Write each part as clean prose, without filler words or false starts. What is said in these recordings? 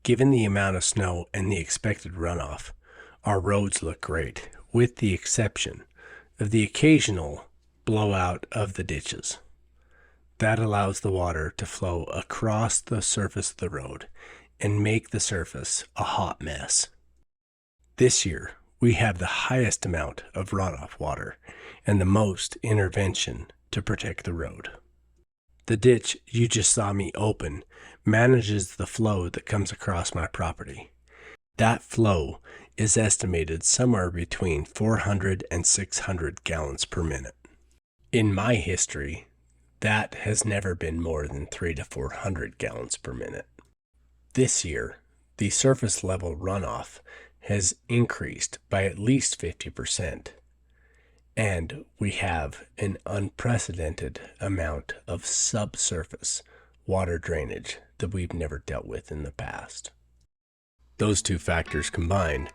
Given the amount of snow and the expected runoff, our roads look great, with the exception of the occasional blowout of the ditches. That allows the water to flow across the surface of the road and make the surface a hot mess. This year, we have the highest amount of runoff water and the most intervention to protect the road. The ditch you just saw me open manages the flow that comes across my property. That flow is estimated somewhere between 400 and 600 gallons per minute. In my history, that has never been more than 300 to 400 gallons per minute. This year, the surface level runoff has increased by at least 50%, and we have an unprecedented amount of subsurface water drainage that we've never dealt with in the past. Those two factors combined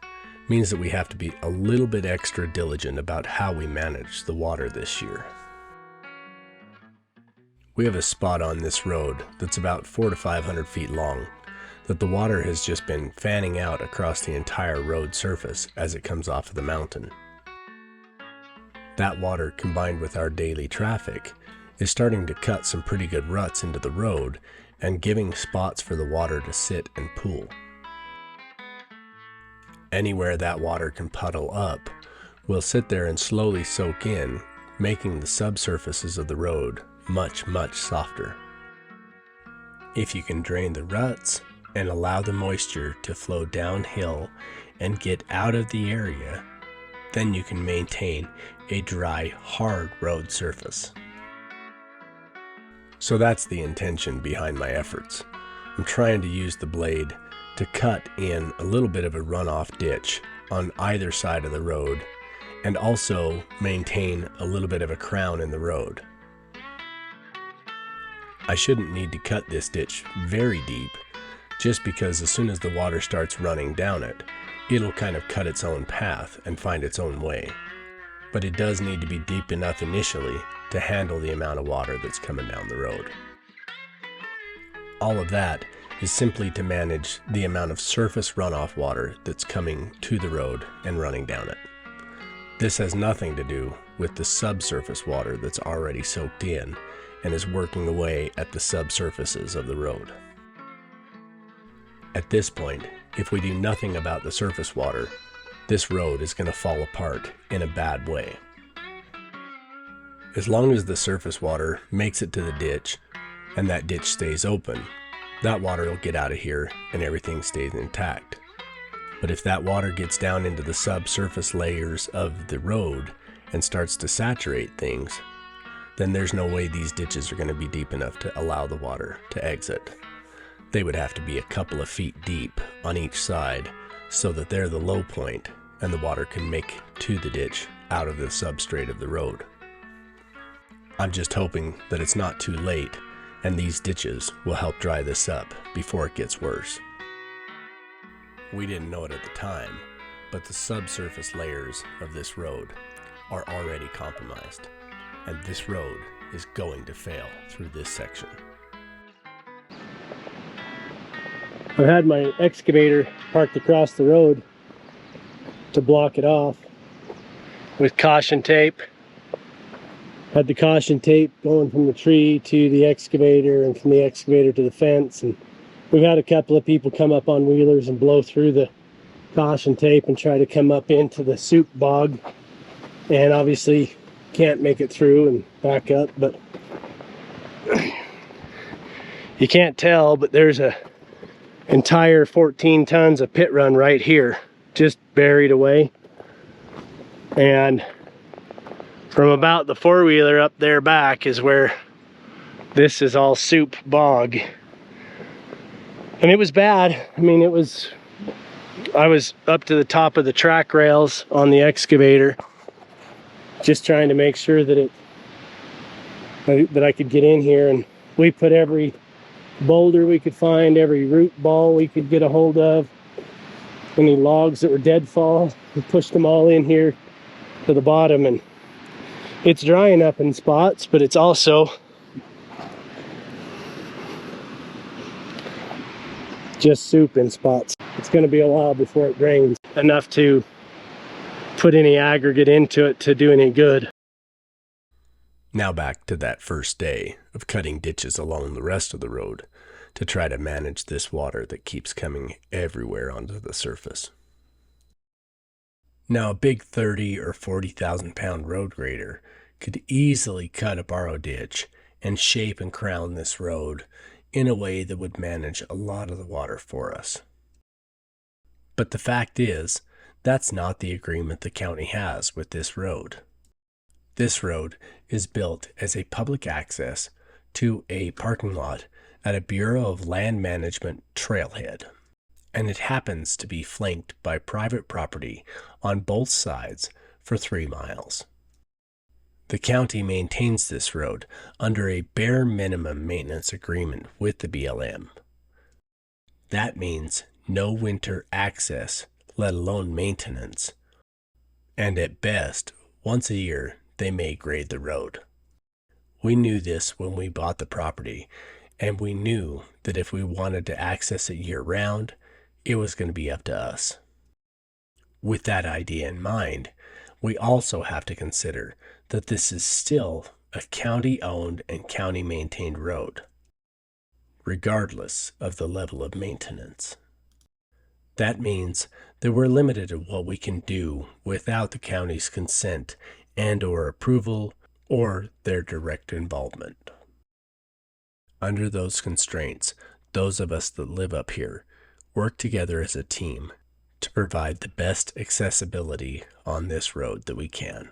means that we have to be a little bit extra diligent about how we manage the water this year. We have a spot on this road that's about 400 to 500 feet long that the water has just been fanning out across the entire road surface as it comes off of the mountain. That water, combined with our daily traffic, is starting to cut some pretty good ruts into the road and giving spots for the water to sit and pool. Anywhere that water can puddle up will sit there and slowly soak in, making the subsurfaces of the road much softer. If you can drain the ruts and allow the moisture to flow downhill and get out of the area, then you can maintain a dry, hard road surface. So that's the intention behind my efforts. I'm trying to use the blade to cut in a little bit of a runoff ditch on either side of the road and also maintain a little bit of a crown in the road. I shouldn't need to cut this ditch very deep, just because as soon as the water starts running down it, it'll kind of cut its own path and find its own way. But it does need to be deep enough initially to handle the amount of water that's coming down the road. All of that is simply to manage the amount of surface runoff water that's coming to the road and running down it. This has nothing to do with the subsurface water that's already soaked in and is working away at the subsurfaces of the road. At this point, if we do nothing about the surface water, this road is going to fall apart in a bad way. As long as the surface water makes it to the ditch and that ditch stays open, that water will get out of here and everything stays intact. But if that water gets down into the subsurface layers of the road and starts to saturate things, then there's no way these ditches are going to be deep enough to allow the water to exit. They would have to be a couple of feet deep on each side so that they're the low point and the water can make to the ditch out of the substrate of the road. I'm just hoping that it's not too late and these ditches will help dry this up before it gets worse. We didn't know it at the time, but the subsurface layers of this road are already compromised, and this road is going to fail through this section. I had my excavator parked across the road to block it off with caution tape. Had the caution tape going from the tree to the excavator and from the excavator to the fence, and we've had a couple of people come up on wheelers and blow through the caution tape and try to come up into the soup bog, and obviously can't make it through and back up. But you can't tell, but there's a entire 14 tons of pit run right here, just buried away. And from about the four-wheeler up there back is where this is all soup bog. And it was bad. I mean, I was up to the top of the track rails on the excavator, just trying to make sure that I could get in here, and we put every boulder we could find, every root ball we could get a hold of, any logs that were deadfall, we pushed them all in here to the bottom. And it's drying up in spots, but it's also just soup in spots. It's going to be a while before it drains enough to put any aggregate into it to do any good. Now back to that first day of cutting ditches along the rest of the road to try to manage this water that keeps coming everywhere onto the surface. Now a big 30 or 40,000 pound road grader could easily cut a borrow ditch and shape and crown this road in a way that would manage a lot of the water for us. But the fact is, that's not the agreement the county has with this road. This road is built as a public access to a parking lot at a Bureau of Land Management trailhead, and it happens to be flanked by private property on both sides for 3 miles. The county maintains this road under a bare minimum maintenance agreement with the BLM. That means no winter access, let alone maintenance, and at best, once a year, they may grade the road. We knew this when we bought the property, and we knew that if we wanted to access it year-round, it was going to be up to us. With that idea in mind, we also have to consider that this is still a county-owned and county-maintained road, regardless of the level of maintenance. That means that we're limited to what we can do without the county's consent and/or approval or their direct involvement. Under those constraints, those of us that live up here work together as a team to provide the best accessibility on this road that we can.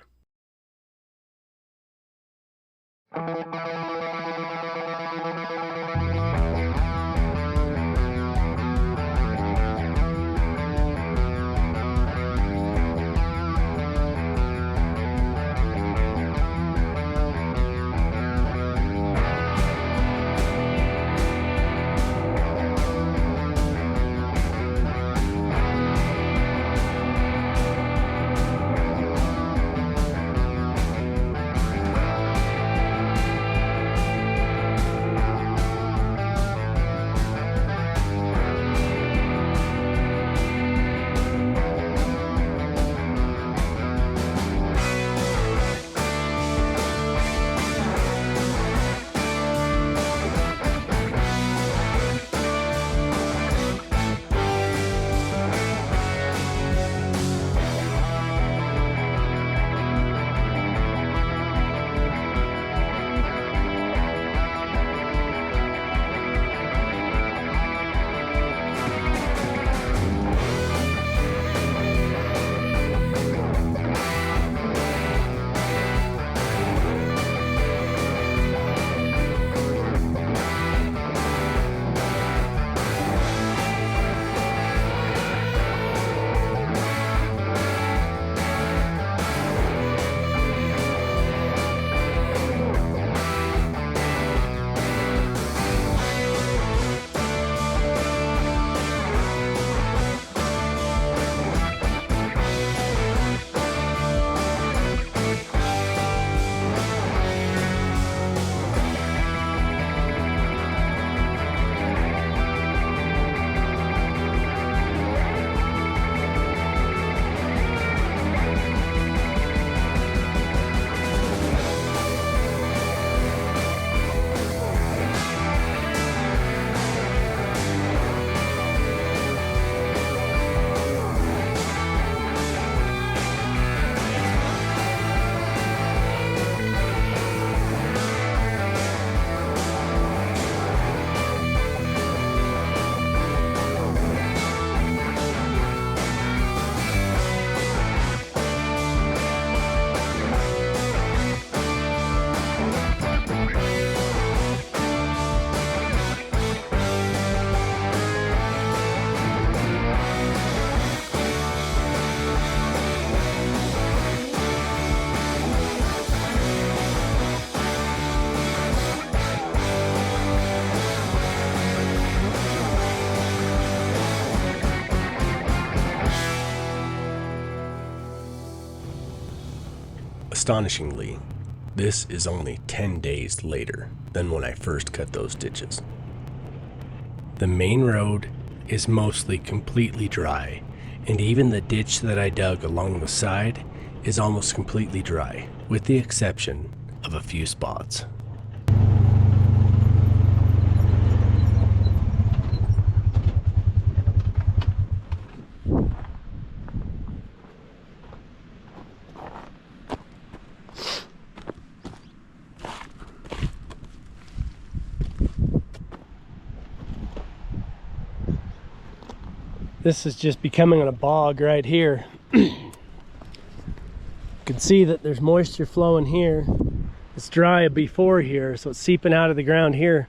Astonishingly, this is only 10 days later than when I first cut those ditches. The main road is mostly completely dry, and even the ditch that I dug along the side is almost completely dry, with the exception of a few spots. This is just becoming a bog right here. You can see that there's moisture flowing here. It's dry before here, so it's seeping out of the ground here,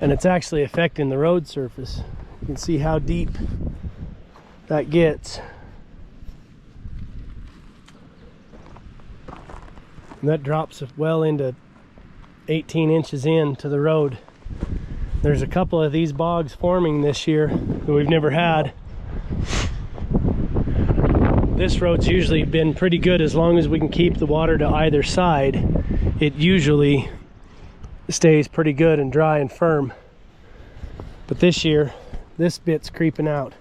and it's actually affecting the road surface. You can see how deep that gets. And that drops well into 18 inches into the road. There's a couple of these bogs forming this year that we've never had. This road's usually been pretty good as long as we can keep the water to either side. It usually stays pretty good and dry and firm. But this year, this bit's creeping out.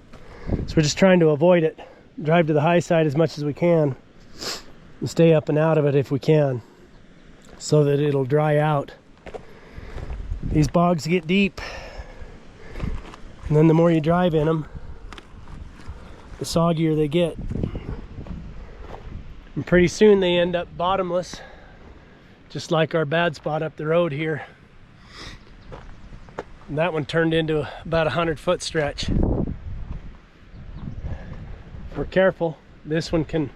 So we're just trying to avoid it. Drive to the high side as much as we can and stay up and out of it if we can, so that it'll dry out. These bogs get deep, and then the more you drive in them, the soggier they get. And pretty soon they end up bottomless, just like our bad spot up the road here. And that one turned into about a 100-foot stretch. If we're careful, this one can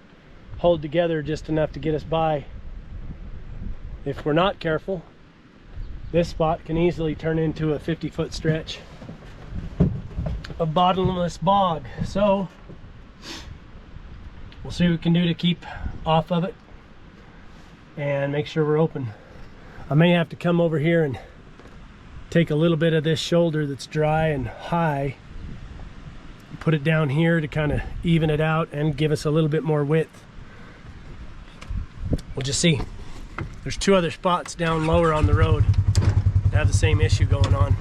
hold together just enough to get us by. If we're not careful, this spot can easily turn into a 50-foot stretch of bottomless bog. So we'll see what we can do to keep off of it and make sure we're open. I may have to come over here and take a little bit of this shoulder that's dry and high, put it down here to kind of even it out and give us a little bit more width. We'll just see. There's two other spots down lower on the road that have the same issue going on.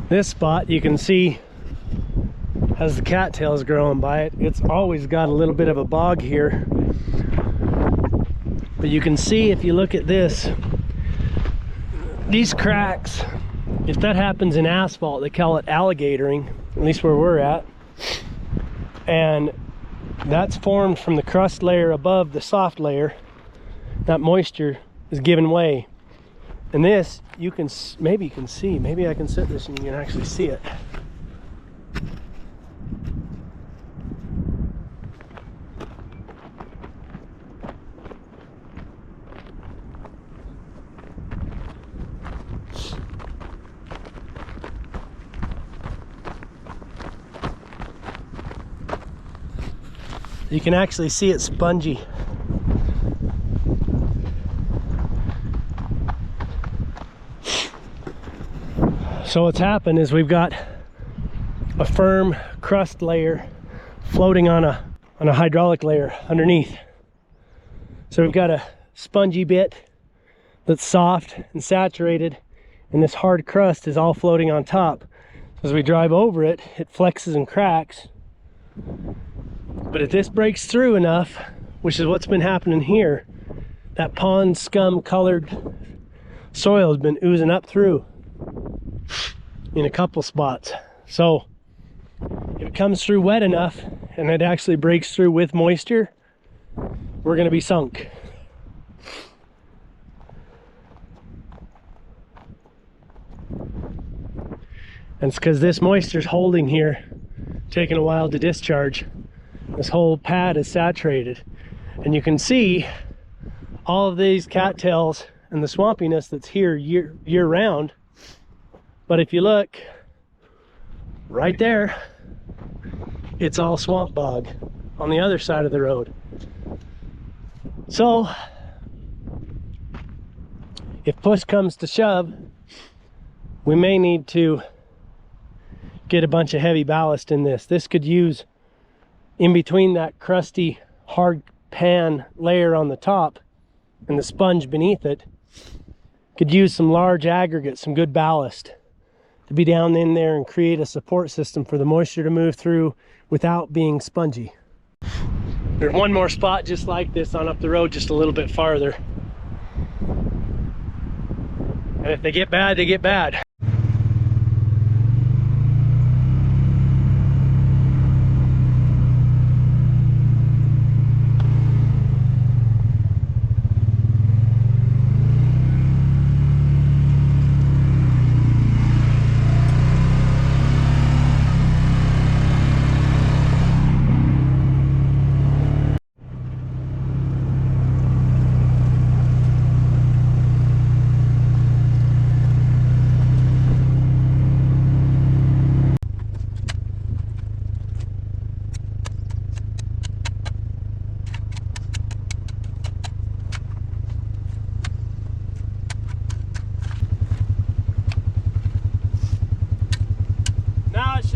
This spot you can see has the cattails growing by it. It's always got a little bit of a bog here, but you can see if you look at this, these cracks, if that happens in asphalt, they call it alligatoring, at least where we're at, and that's formed from the crust layer above the soft layer. That moisture is giving way. And this, you can, maybe you can see, maybe I can set this and you can actually see it. You can actually see it spongy. So what's happened is we've got a firm crust layer floating on a hydraulic layer underneath. So we've got a spongy bit that's soft and saturated, and this hard crust is all floating on top. As we drive over it, it flexes and cracks. But if this breaks through enough, which is what's been happening here, that pond scum colored soil has been oozing up through in a couple spots. So if it comes through wet enough and it actually breaks through with moisture, we're going to be sunk. And it's because this moisture is holding here, taking a while to discharge. This whole pad is saturated, and you can see all of these cattails and the swampiness that's here year round. But if you look right there, it's all swamp bog on the other side of the road. So if push comes to shove, we may need to get a bunch of heavy ballast in this. This could use, in between that crusty hard pan layer on the top and the sponge beneath it, could use some large aggregate, some good ballast to be down in there and create a support system for the moisture to move through without being spongy. There's one more spot just like this on up the road, just a little bit farther. And if they get bad, they get bad.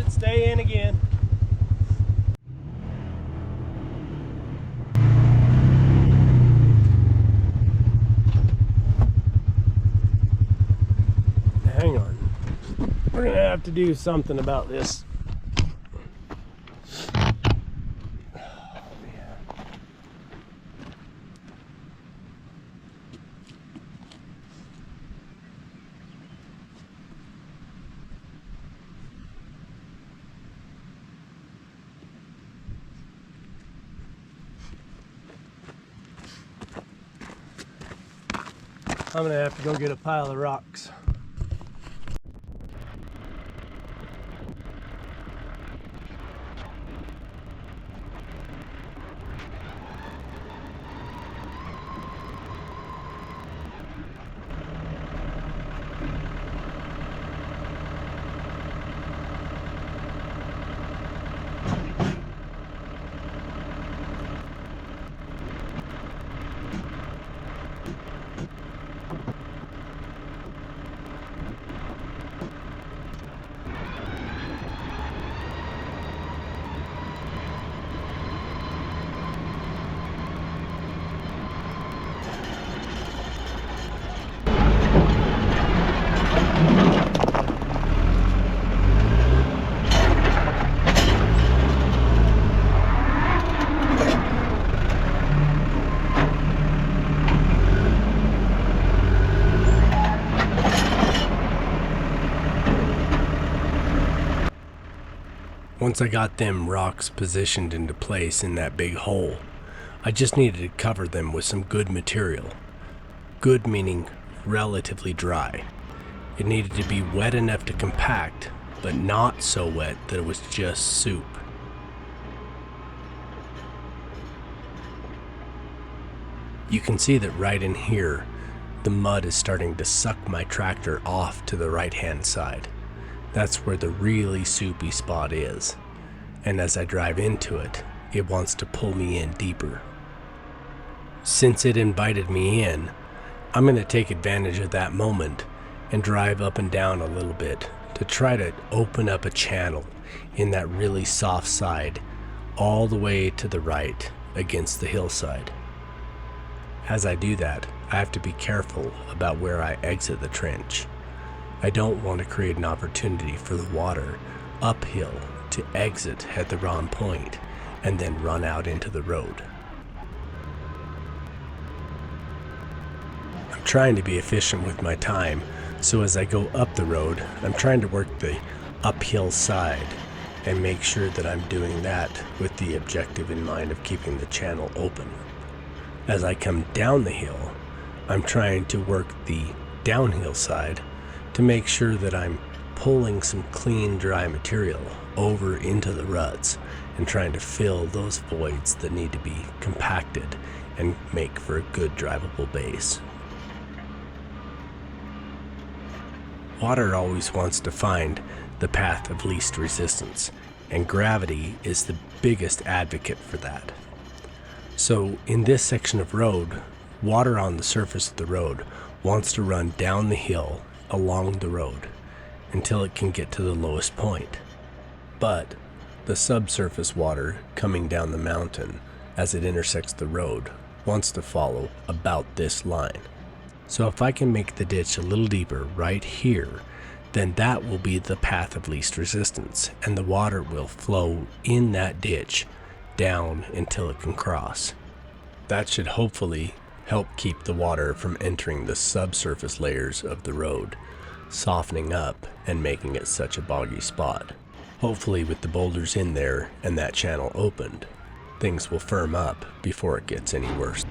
Stay in again. Hang on. We're gonna have to do something about this. I'm gonna have to go get a pile of rocks. Once I got them rocks positioned into place in that big hole, I just needed to cover them with some good material. Good meaning relatively dry. It needed to be wet enough to compact, but not so wet that it was just soup. You can see that right in here, the mud is starting to suck my tractor off to the right-hand side. That's where the really soupy spot is. And as I drive into it, it wants to pull me in deeper. Since it invited me in, I'm going to take advantage of that moment and drive up and down a little bit to try to open up a channel in that really soft side all the way to the right against the hillside. As I do that, I have to be careful about where I exit the trench. I don't want to create an opportunity for the water uphill to exit at the wrong point and then run out into the road. I'm trying to be efficient with my time, so as I go up the road, I'm trying to work the uphill side and make sure that I'm doing that with the objective in mind of keeping the channel open. As I come down the hill, I'm trying to work the downhill side to make sure that I'm pulling some clean, dry material over into the ruts and trying to fill those voids that need to be compacted and make for a good drivable base. Water always wants to find the path of least resistance, and gravity is the biggest advocate for that. So in this section of road, water on the surface of the road wants to run down the hill along the road until it can get to the lowest point. But the subsurface water coming down the mountain as it intersects the road wants to follow about this line. So if I can make the ditch a little deeper right here, then that will be the path of least resistance, and the water will flow in that ditch down until it can cross. That should hopefully help keep the water from entering the subsurface layers of the road, softening up and making it such a boggy spot. Hopefully with the boulders in there and that channel opened, things will firm up before it gets any worse.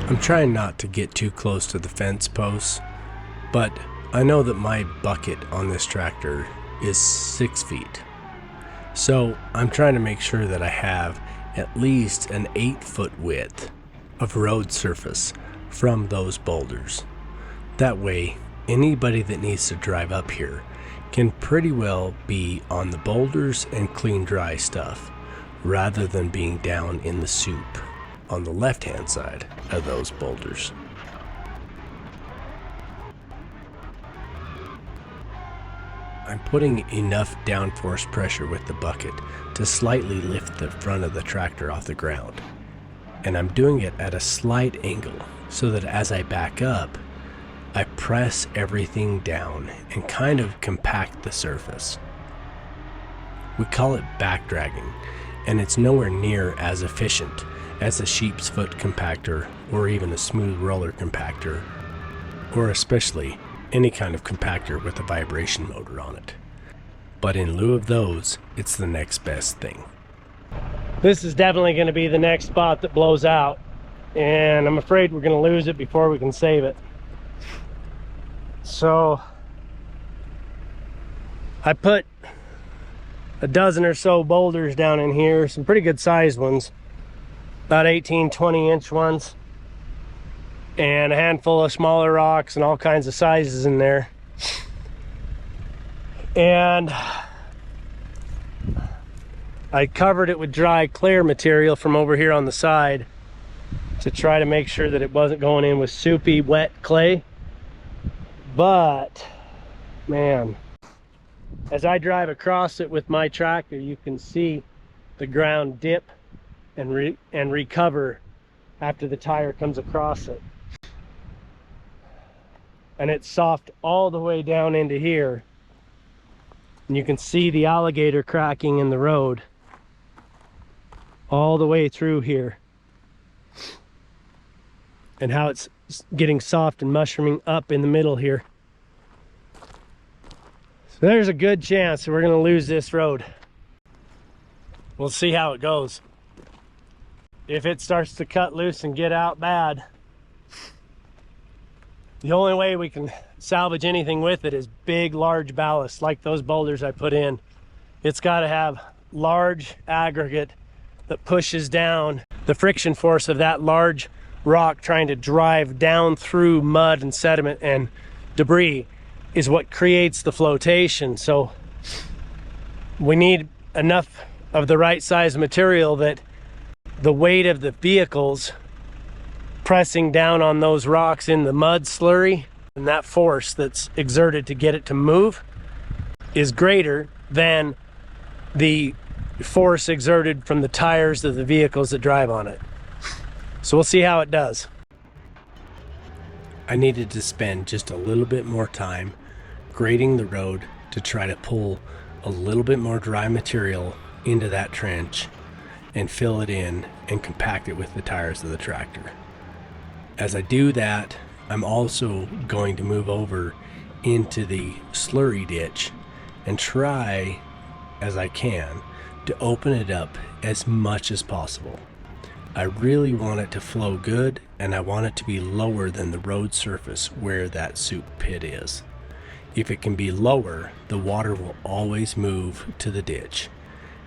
I'm trying not to get too close to the fence posts, but I know that my bucket on this tractor is 6 feet. So I'm trying to make sure that I have at least an 8-foot width of road surface from those boulders. That way, anybody that needs to drive up here can pretty well be on the boulders and clean dry stuff, rather than being down in the soup on the left-hand side of those boulders. I'm putting enough downforce pressure with the bucket to slightly lift the front of the tractor off the ground. And I'm doing it at a slight angle so that as I back up, I press everything down and kind of compact the surface. We call it backdragging, and it's nowhere near as efficient as a sheep's foot compactor or even a smooth roller compactor, or especially any kind of compactor with a vibration motor on it. But in lieu of those, it's the next best thing. This is definitely going to be the next spot that blows out, and I'm afraid we're going to lose it before we can save it. So I put a dozen or so boulders down in here, some pretty good sized ones, about 18-20 inch ones, and a handful of smaller rocks and all kinds of sizes in there. And I covered it with dry clear material from over here on the side to try to make sure that it wasn't going in with soupy wet clay. But man, as I drive across it with my tractor, you can see the ground dip and recover after the tire comes across it. And it's soft all the way down into here. And you can see the alligator cracking in the road all the way through here. And how it's getting soft and mushrooming up in the middle here. So there's a good chance that we're going to lose this road. We'll see how it goes. If it starts to cut loose and get out bad, the only way we can salvage anything with it is big, large ballast, like those boulders I put in. It's got to have large aggregate that pushes down. The friction force of that large rock trying to drive down through mud and sediment and debris is what creates the flotation. So we need enough of the right size material that the weight of the vehicles pressing down on those rocks in the mud slurry, and that force that's exerted to get it to move, is greater than the force exerted from the tires of the vehicles that drive on it. So we'll see how it does. I needed to spend just a little bit more time grading the road to try to pull a little bit more dry material into that trench and fill it in and compact it with the tires of the tractor. As I do that, I'm also going to move over into the slurry ditch and try as I can to open it up as much as possible. I really want it to flow good, and I want it to be lower than the road surface where that soup pit is. If it can be lower, the water will always move to the ditch.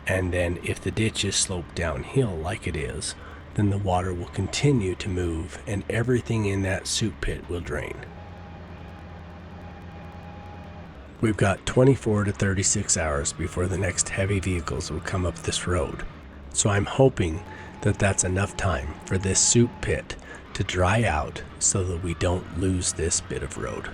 And then if the ditch is sloped downhill like it is, then the water will continue to move and everything in that soup pit will drain. We've got 24 to 36 hours before the next heavy vehicles will come up this road, so I'm hoping that that's enough time for this soup pit to dry out so that we don't lose this bit of road.